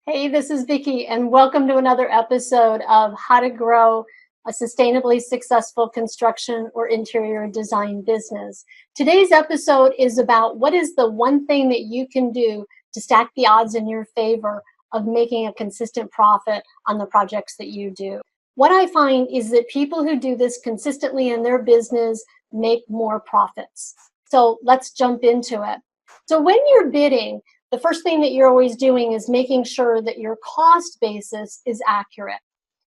Hey, this is Vicki, and welcome to another episode of How to Grow a Sustainably Successful Construction or Interior Design Business. Today's episode is about what is the one thing that you can do to stack the odds in your favor of making a consistent profit on the projects that you do. What I find is that people who do this consistently in their business make more profits. So let's jump into it. So when you're bidding, the first thing that you're always doing is making sure that your cost basis is accurate.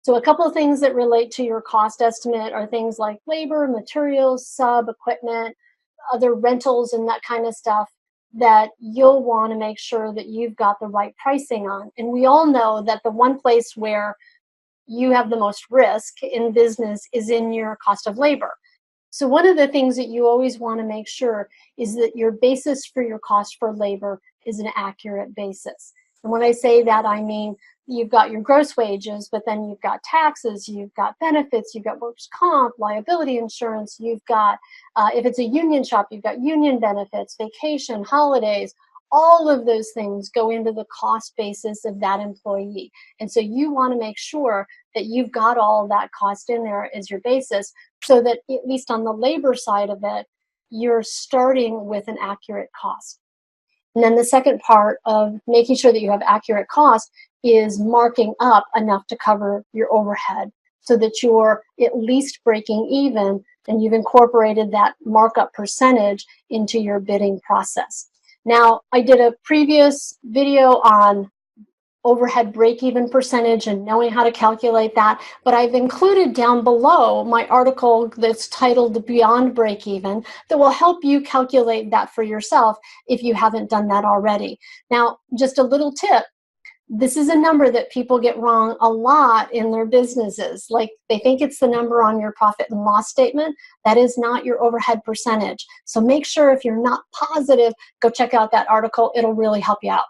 So a couple of things that relate to your cost estimate are things like labor, materials, sub, equipment, other rentals, and that kind of stuff that you'll want to make sure that you've got the right pricing on. And we all know that the one place where you have the most risk in business is in your cost of labor. So one of the things that you always want to make sure is that your basis for your cost for labor is an accurate basis. And when I say that, I mean you've got your gross wages, but then you've got taxes, you've got benefits, you've got workers' comp, liability insurance, you've got, if it's a union shop, you've got union benefits, vacation, holidays. All of those things go into the cost basis of that employee. And so you want to make sure that you've got all that cost in there as your basis, so that at least on the labor side of it, you're starting with an accurate cost. And then the second part of making sure that you have accurate cost is marking up enough to cover your overhead so that you're at least breaking even and you've incorporated that markup percentage into your bidding process. Now, I did a previous video on overhead break-even percentage and knowing how to calculate that, but I've included down below my article that's titled Beyond Break-Even that will help you calculate that for yourself if you haven't done that already. Now, just a little tip. This is a number that people get wrong a lot in their businesses. Like they think it's the number on your profit and loss statement. That is not your overhead percentage. So make sure if you're not positive, go check out that article. It'll really help you out.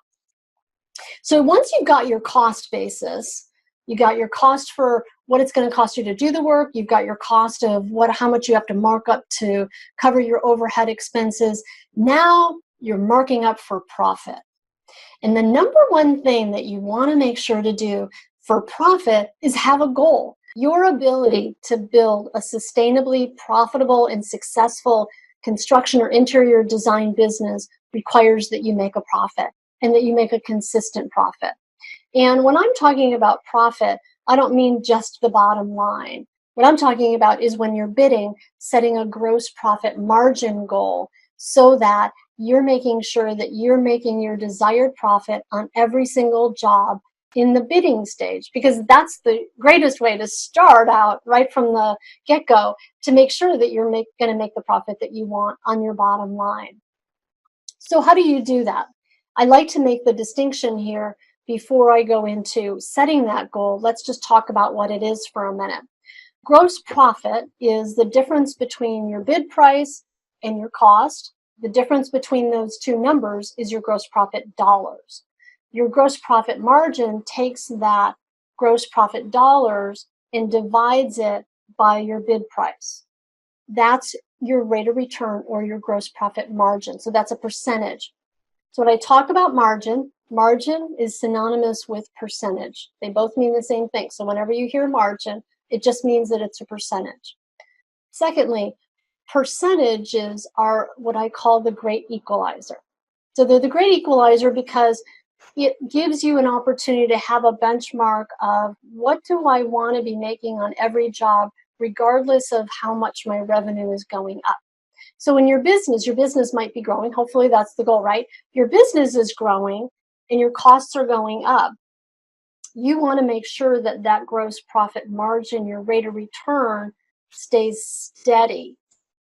So once you've got your cost basis, you got your cost for what it's going to cost you to do the work, you've got your cost of how much you have to mark up to cover your overhead expenses. Now you're marking up for profit. And the number one thing that you want to make sure to do for profit is have a goal. Your ability to build a sustainably profitable and successful construction or interior design business requires that you make a profit and that you make a consistent profit. And when I'm talking about profit, I don't mean just the bottom line. What I'm talking about is when you're bidding, setting a gross profit margin goal so that you're making sure that you're making your desired profit on every single job in the bidding stage, because that's the greatest way to start out right from the get-go to make sure that you're going to make the profit that you want on your bottom line. So how do you do that? I like to make the distinction here before I go into setting that goal. Let's just talk about what it is for a minute. Gross profit is the difference between your bid price and your cost. The difference between those two numbers is your gross profit dollars. Your gross profit margin takes that gross profit dollars and divides it by your bid price. That's your rate of return or your gross profit margin. So that's a percentage. So when I talk about margin, margin is synonymous with percentage. They both mean the same thing. So whenever you hear margin, it just means that it's a percentage. Secondly, percentages are what I call the great equalizer. So they're the great equalizer because it gives you an opportunity to have a benchmark of what do I want to be making on every job, regardless of how much my revenue is going up. So in your business might be growing. Hopefully that's the goal, right? Your business is growing and your costs are going up. You want to make sure that that gross profit margin, your rate of return, stays steady.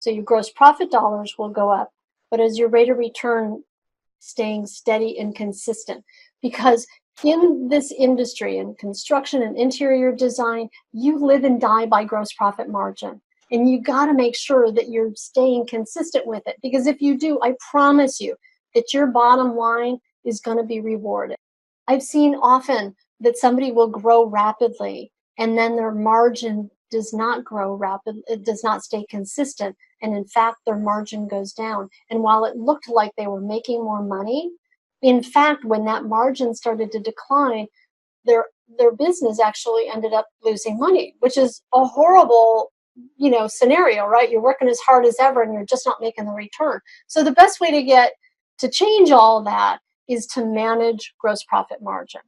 So your gross profit dollars will go up, but as your rate of return staying steady and consistent. Because in this industry, in construction and interior design, you live and die by gross profit margin. And you got to make sure that you're staying consistent with it. Because if you do, I promise you that your bottom line is going to be rewarded. I've seen often that somebody will grow rapidly and then their margin does not grow rapidly, it does not stay consistent. And in fact, their margin goes down. And while it looked like they were making more money, In fact, when that margin started to decline, their business actually ended up losing money, which is a horrible, scenario, right? You're working as hard as ever and you're just not making the return. So the best way to change all that is to manage gross profit margin.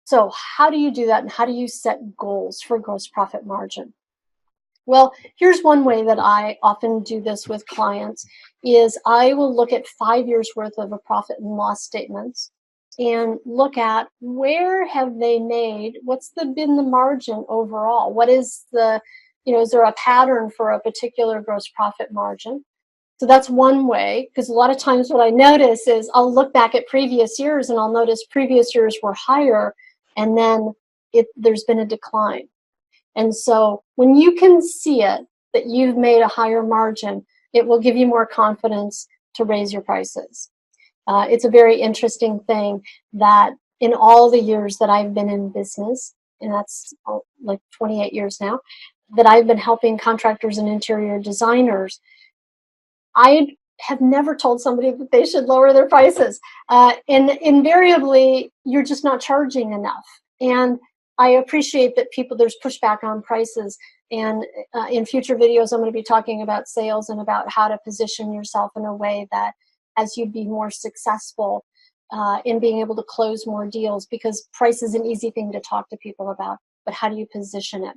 So how do you do that, and how do you set goals for gross profit margin? Well, here's one way that I often do this with clients is I will look at 5 years worth of a profit and loss statements and look at where have they made, been the margin overall? What is is there a pattern for a particular gross profit margin? So that's one way, because a lot of times what I notice is I'll look back at previous years and I'll notice previous years were higher and then there's been a decline. And so when you can see it, that you've made a higher margin, it will give you more confidence to raise your prices. It's a very interesting thing that in all the years that I've been in business, and that's like 28 years now, that I've been helping contractors and interior designers, I have never told somebody that they should lower their prices. And invariably, you're just not charging enough. And I appreciate that there's pushback on prices. And in future videos, I'm going to be talking about sales and about how to position yourself in a way that as you be more successful in being able to close more deals, because price is an easy thing to talk to people about, but how do you position it?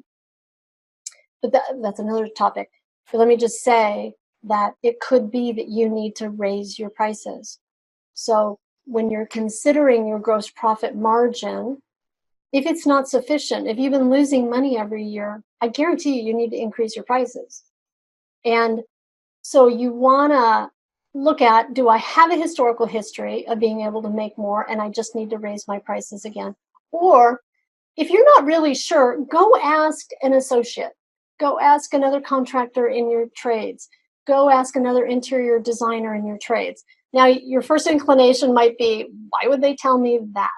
But that's another topic. But let me just say that it could be that you need to raise your prices. So when you're considering your gross profit margin, if it's not sufficient, if you've been losing money every year, I guarantee you need to increase your prices. And so you want to look at, do I have a historical history of being able to make more and I just need to raise my prices again? Or if you're not really sure, go ask an associate. Go ask another contractor in your trades. Go ask another interior designer in your trades. Now, your first inclination might be, why would they tell me that?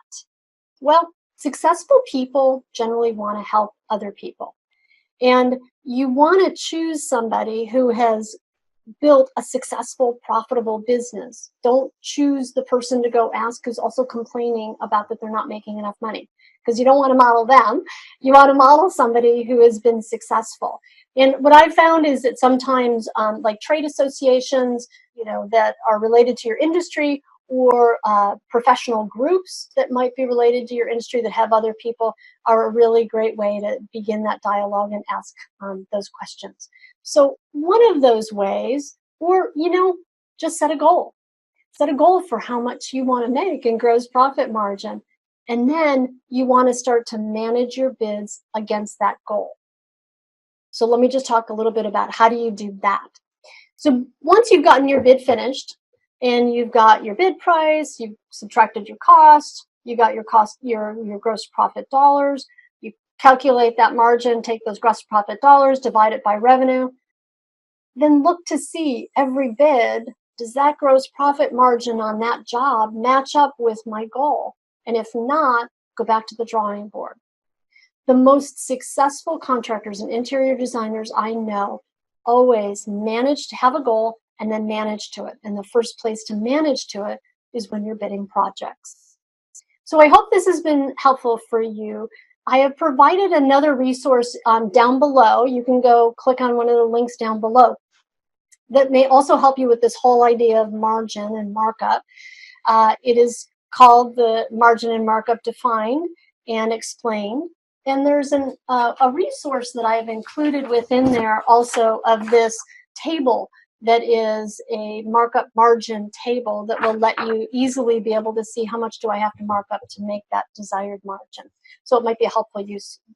Well, successful people generally want to help other people. And you want to choose somebody who has built a successful, profitable business. Don't choose the person to go ask who's also complaining about that they're not making enough money, because you don't want to model them. You want to model somebody who has been successful. And what I've found is that sometimes like trade associations, that are related to your industry, or professional groups that might be related to your industry that have other people, are a really great way to begin that dialogue and ask those questions. So one of those ways, or, just set a goal. Set a goal for how much you want to make in gross profit margin. And then you want to start to manage your bids against that goal. So let me just talk a little bit about how do you do that. So once you've gotten your bid finished and you've got your bid price, you've subtracted your cost, you got your cost, your gross profit dollars, you calculate that margin, take those gross profit dollars, divide it by revenue, then look to see every bid, does that gross profit margin on that job match up with my goal? And if not, go back to the drawing board. The most successful contractors and interior designers I know always manage to have a goal and then manage to it. And the first place to manage to it is when you're bidding projects. So I hope this has been helpful for you. I have provided another resource down below. You can go click on one of the links down below that may also help you with this whole idea of margin and markup. It is called the Margin and Markup Defined and Explained. And there's a resource that I've included within there also of this table that is a markup margin table that will let you easily be able to see how much do I have to mark up to make that desired margin. So it might be a helpful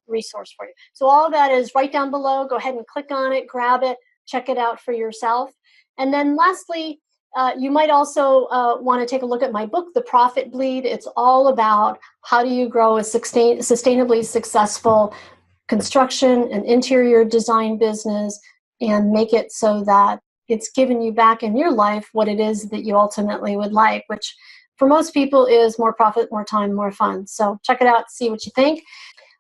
resource for you. So all of that is right down below. Go ahead and click on it, grab it, check it out for yourself. And then lastly, you might also want to take a look at my book, The Profit Bleed. It's all about how do you grow a sustainably successful construction and interior design business and make it so that it's giving you back in your life what it is that you ultimately would like, which for most people is more profit, more time, more fun. So check it out, see what you think.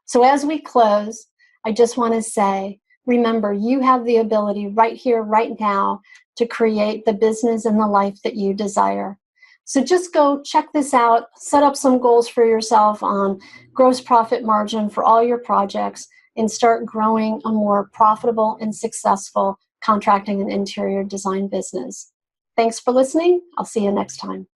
So as we close, I just want to say, remember, you have the ability right here, right now, to create the business and the life that you desire. So just go check this out, set up some goals for yourself on gross profit margin for all your projects, and start growing a more profitable and successful contracting and interior design business. Thanks for listening. I'll see you next time.